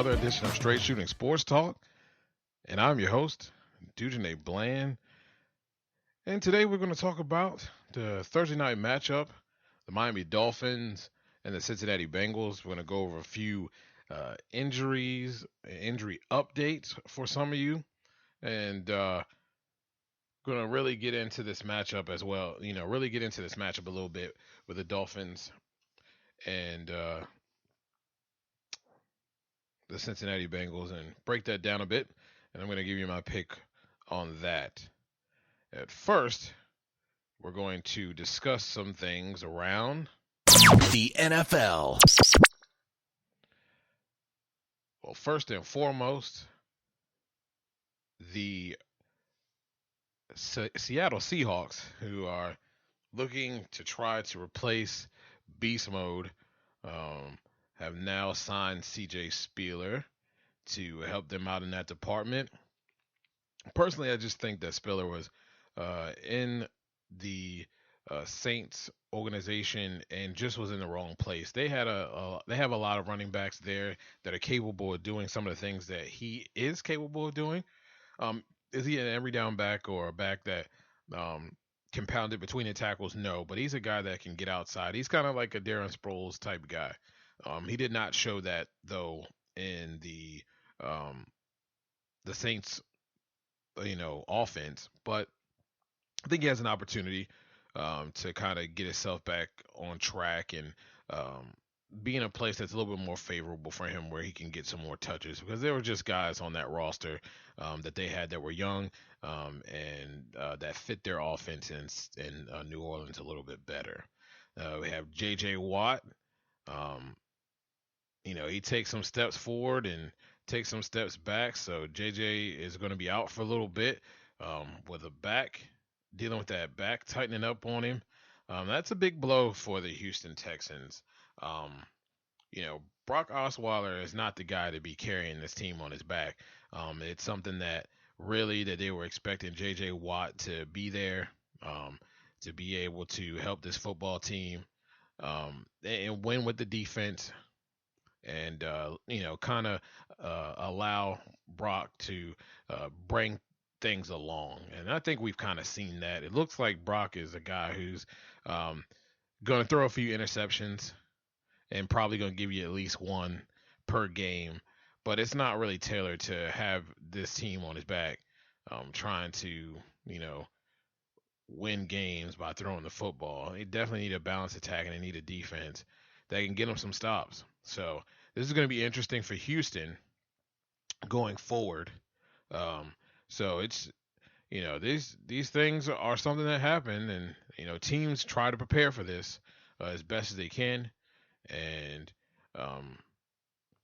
another edition of Straight Shooting Sports Talk, and I'm your host, Dujane Bland. And today we're going to talk about the Thursday night matchup, the Miami Dolphins and the Cincinnati Bengals. We're going to go over a few injuries, injury updates for some of you, and going to really get into this matchup as well. Really get into this matchup a little bit with the Dolphins and the Cincinnati Bengals and break that down a bit. And I'm going to give you my pick on that. At first, we're going to discuss some things around the NFL. Well, first and foremost, the Seattle Seahawks, who are looking to try to replace Beast Mode, have now signed CJ Spieler to help them out in that department. Personally, I just think that Spiller was in the Saints organization and just was in the wrong place. They have a lot of running backs there that are capable of doing some of the things that he is capable of doing. Is he an every down back or a back that can pound it between the tackles? No, but he's a guy that can get outside. He's kind of like a Darren Sproles type guy. He did not show that though in the Saints offense, but I think he has an opportunity to kind of get himself back on track and be in a place that's a little bit more favorable for him where he can get some more touches, because there were just guys on that roster that they had that were young and that fit their offense in New Orleans a little bit better. We have J.J. Watt. He takes some steps forward and takes some steps back. So J.J. is going to be out for a little bit with a back, dealing with that back tightening up on him. That's a big blow for the Houston Texans. Brock Osweiler is not the guy to be carrying this team on his back. It's something that they were expecting J.J. Watt to be there, to be able to help this football team and win with the defense and kind of allow Brock to bring things along. And I think we've kind of seen that. It looks like Brock is a guy who's going to throw a few interceptions and probably going to give you at least one per game. But it's not really tailored to have this team on his back trying to, win games by throwing the football. They definitely need a balanced attack and they need a defense that can get them some stops. So this is going to be interesting for Houston going forward. So it's, these things are something that happen, and teams try to prepare for this as best as they can, and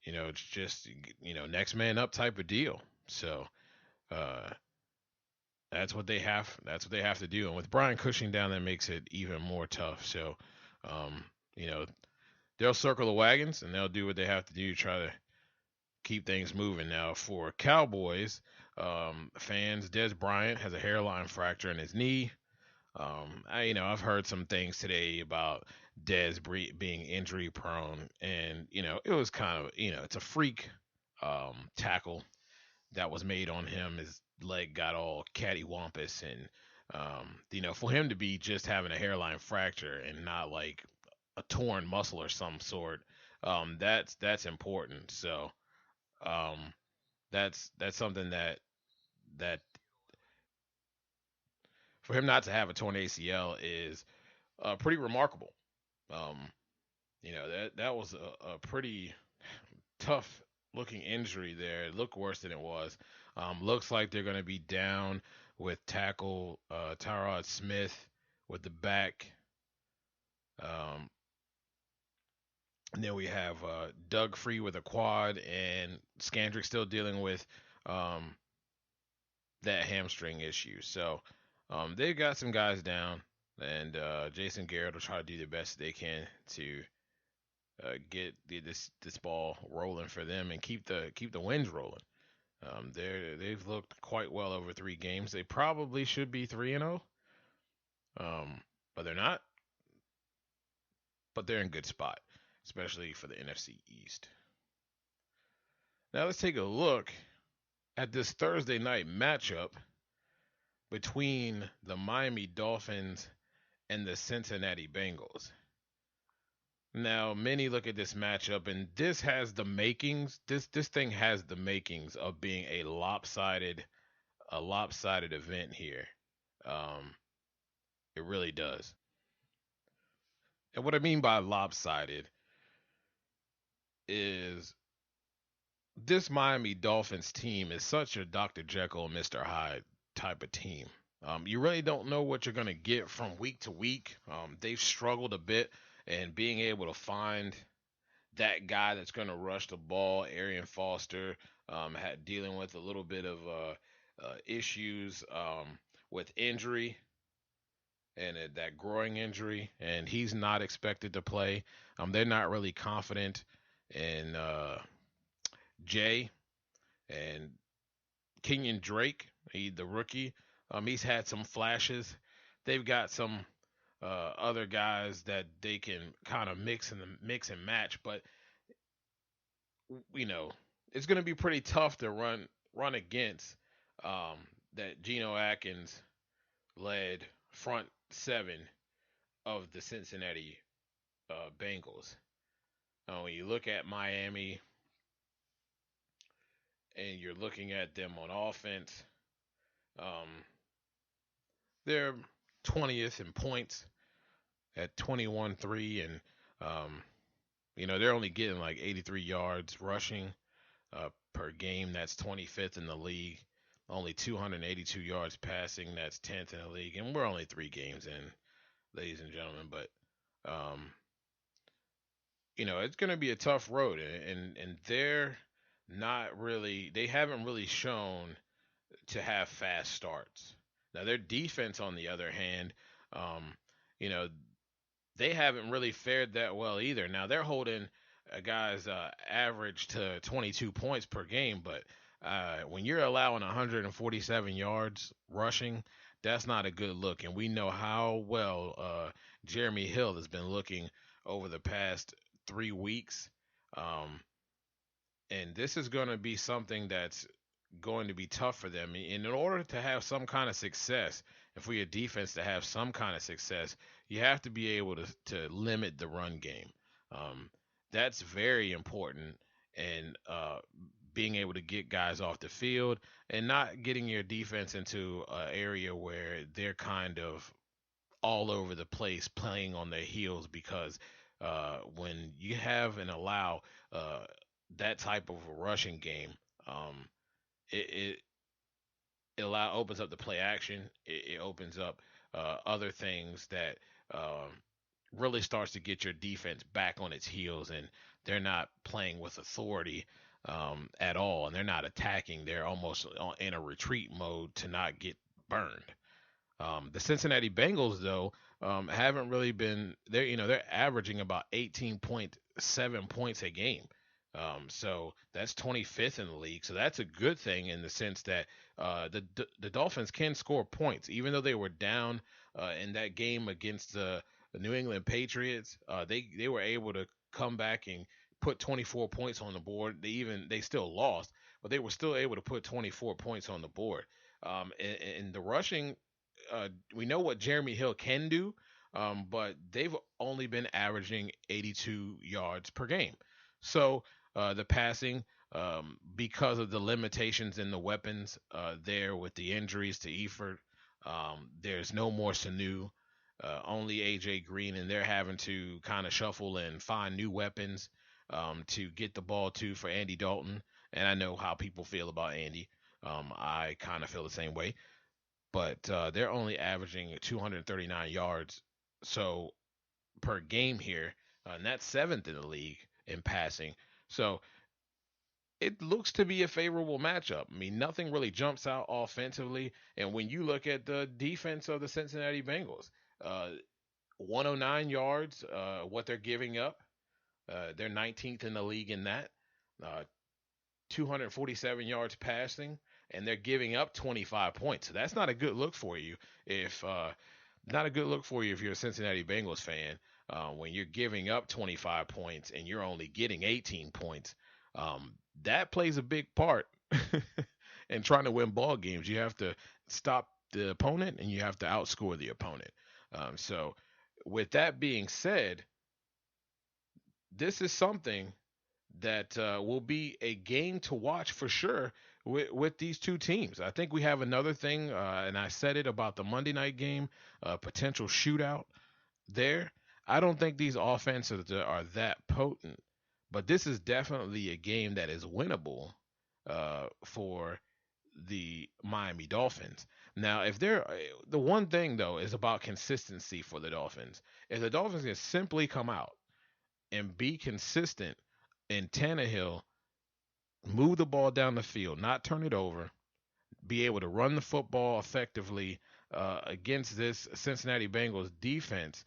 it's just next man up type of deal. So that's what they have. That's what they have to do. And with Brian Cushing down, that makes it even more tough. So they'll circle the wagons and they'll do what they have to do to try to keep things moving. Now, for Cowboys fans, Des Bryant has a hairline fracture in his knee. I've heard some things today about Des being injury prone, and it was kind of it's a freak tackle that was made on him. His leg got all cattywampus, and for him to be just having a hairline fracture and not like a torn muscle or some sort, that's important. So that's something that for him not to have a torn ACL is pretty remarkable. That was a pretty tough looking injury there. It looked worse than it was. Looks like they're going to be down with tackle Tyrod Smith with the back. And then we have Doug Free with a quad, and Scandrick still dealing with that hamstring issue. So they've got some guys down, and Jason Garrett will try to do the best they can to get this ball rolling for them and keep the wins rolling. They've looked quite well over 3 games. They probably should be 3-0, but they're not. But they're in good spot, especially for the NFC East. Now let's take a look at this Thursday night matchup between the Miami Dolphins and the Cincinnati Bengals. Now, many look at this matchup, and this has the makings. This thing has the makings of being a lopsided event here. Um, it really does. And what I mean by lopsided is this Miami Dolphins team is such a Dr. Jekyll and Mr. Hyde type of team. You really don't know what you're going to get from week to week. They've struggled a bit in being able to find that guy that's going to rush the ball. Arian Foster had dealing with a little bit of issues with injury and that growing injury, and he's not expected to play. They're not really confident in Jay and Kenyon Drake, the rookie. He's had some flashes. They've got some other guys that they can kind of mix and match, but you know it's going to be pretty tough to run against um, that Geno Atkins led front seven of the Cincinnati Bengals. When you look at Miami and you're looking at them on offense, um, they're 20th in points at 21-3, and um, they're only getting like 83 yards rushing per game. That's 25th in the league. Only 282 yards passing. That's 10th in the league, and we're only 3 games in, ladies and gentlemen. But um, it's going to be a tough road, and they're not really. They haven't really shown to have fast starts. Now their defense, on the other hand, um, you know, they haven't really fared that well either. Now they're holding a guy's average to 22 points per game, but when you're allowing 147 yards rushing, that's not a good look. And we know how well Jeremy Hill has been looking over the past 3 weeks. Um, and this is going to be something that's going to be tough for them. And in order to have some kind of success, and for your defense to have some kind of success, you have to be able to limit the run game. Um, that's very important, and being able to get guys off the field and not getting your defense into an area where they're kind of all over the place playing on their heels because when you have and allow uh, that type of a rushing game, um, it opens up the play action. It opens up other things that um, really starts to get your defense back on its heels, and they're not playing with authority at all, and they're not attacking. They're almost in a retreat mode to not get burned. The Cincinnati Bengals, though, haven't really been. They're averaging about 18.7 points a game. So that's 25th in the league. So that's a good thing in the sense that the Dolphins can score points, even though they were down in that game against the New England Patriots. They were able to come back and put 24 points on the board. They still lost, but they were still able to put 24 points on the board. And the rushing, we know what Jeremy Hill can do, but they've only been averaging 82 yards per game. So the passing, because of the limitations in the weapons there with the injuries to Eford, there's no more Sanu, only AJ Green, and they're having to kind of shuffle and find new weapons to get the ball to for Andy Dalton. And I know how people feel about Andy. I kind of feel the same way, but they're only averaging 239 yards so per game here, and that's seventh in the league in passing. So it looks to be a favorable matchup. I mean, nothing really jumps out offensively, and when you look at the defense of the Cincinnati Bengals, uh, 109 yards, what they're giving up, they're 19th in the league in that. Uh, 247 yards passing, and they're giving up 25 points. So that's not a good look for you if not a good look for you if you're a Cincinnati Bengals fan. When you're giving up 25 points and you're only getting 18 points, That plays a big part in trying to win ball games. You have to stop the opponent and you have to outscore the opponent. So, with that being said, this is something that will be a game to watch for sure with these two teams. I think we have another thing, and I said it about the Monday night game, potential shootout there. I don't think these offenses are that potent, but this is definitely a game that is winnable for the Miami Dolphins. Now, if they're the one thing though is about consistency for the Dolphins. If the Dolphins can simply come out and be consistent in Tannehill, move the ball down the field, not turn it over, be able to run the football effectively against this Cincinnati Bengals defense,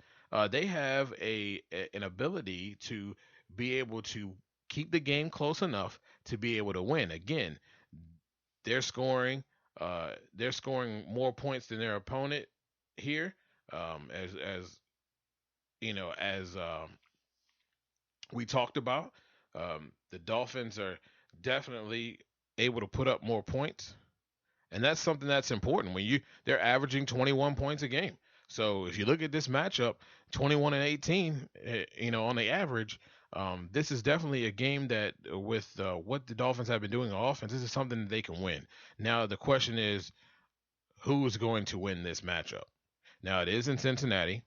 they have an ability to be able to keep the game close enough to be able to win. Again, they're scoring they're scoring more points than their opponent here. As you know, as we talked about, the Dolphins are definitely able to put up more points, and that's something that's important when they're averaging 21 points a game. So if you look at this matchup, 21 and 18, on the average, this is definitely a game that with what the Dolphins have been doing on offense, this is something that they can win. Now the question is, who is going to win this matchup? Now it is in Cincinnati,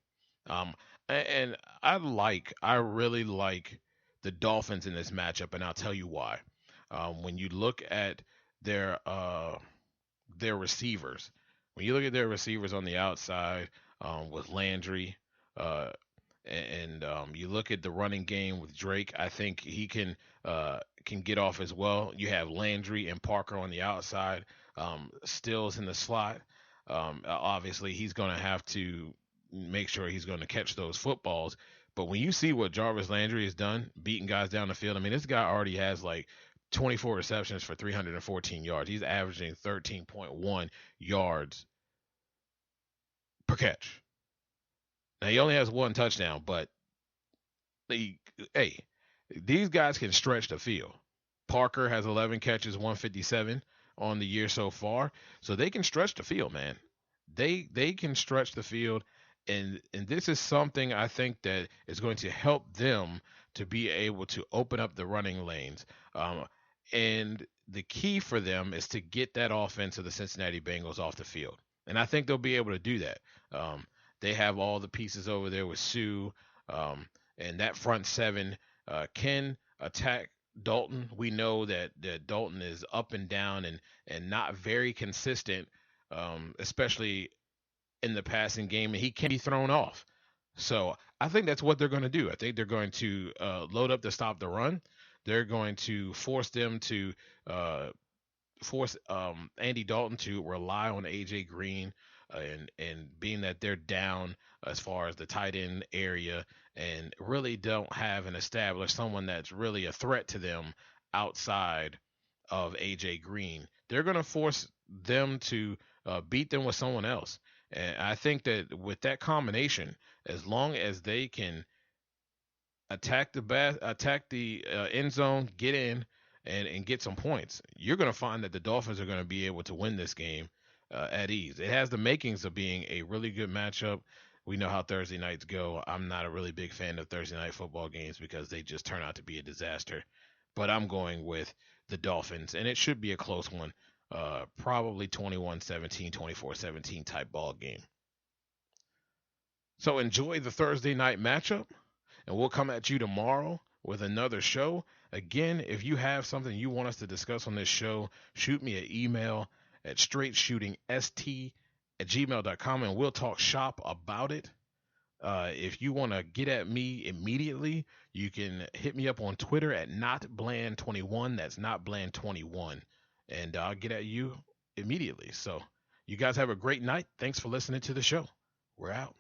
um, and I really like the Dolphins in this matchup, and I'll tell you why. When you look at their uh, their receivers. When you look at their receivers on the outside with Landry, uh, and you look at the running game with Drake, I think he can get off as well. You have Landry and Parker on the outside, Stills in the slot. Obviously, he's going to have to make sure he's going to catch those footballs. But when you see what Jarvis Landry has done, beating guys down the field, I mean, this guy already has like 24 receptions for 314 yards. He's averaging 13.1 yards per catch. Now he only has one touchdown, but they, hey, these guys can stretch the field. Parker has 11 catches, 157 on the year so far, so they can stretch the field, man. They can stretch the field, and this is something I think that is going to help them to be able to open up the running lanes. And the key for them is to get that offense of the Cincinnati Bengals off the field. And I think they'll be able to do that. They have all the pieces over there with Sue, and that front seven can attack Dalton. We know that Dalton is up and down and not very consistent, especially in the passing game, and he can be thrown off. So I think that's what they're going to do. I think they're going to load up to stop the run. They're going to force them to force Andy Dalton to rely on AJ Green, and being that they're down as far as the tight end area and really don't have an established someone that's really a threat to them outside of AJ Green, they're going to force them to beat them with someone else. And I think that with that combination, as long as they can attack the end zone, get in, and get some points, you're going to find that the Dolphins are going to be able to win this game at ease. It has the makings of being a really good matchup. We know how Thursday nights go. I'm not a really big fan of Thursday night football games because they just turn out to be a disaster. But I'm going with the Dolphins, and it should be a close one. Probably 21-17, 24-17 type ball game. So enjoy the Thursday night matchup, and we'll come at you tomorrow with another show. Again, if you have something you want us to discuss on this show, shoot me an email at straightshootingst@gmail.com, and we'll talk shop about it. If you want to get at me immediately, you can hit me up on Twitter at notbland21. That's notbland21. And I'll get at you immediately. So you guys have a great night. Thanks for listening to the show. We're out.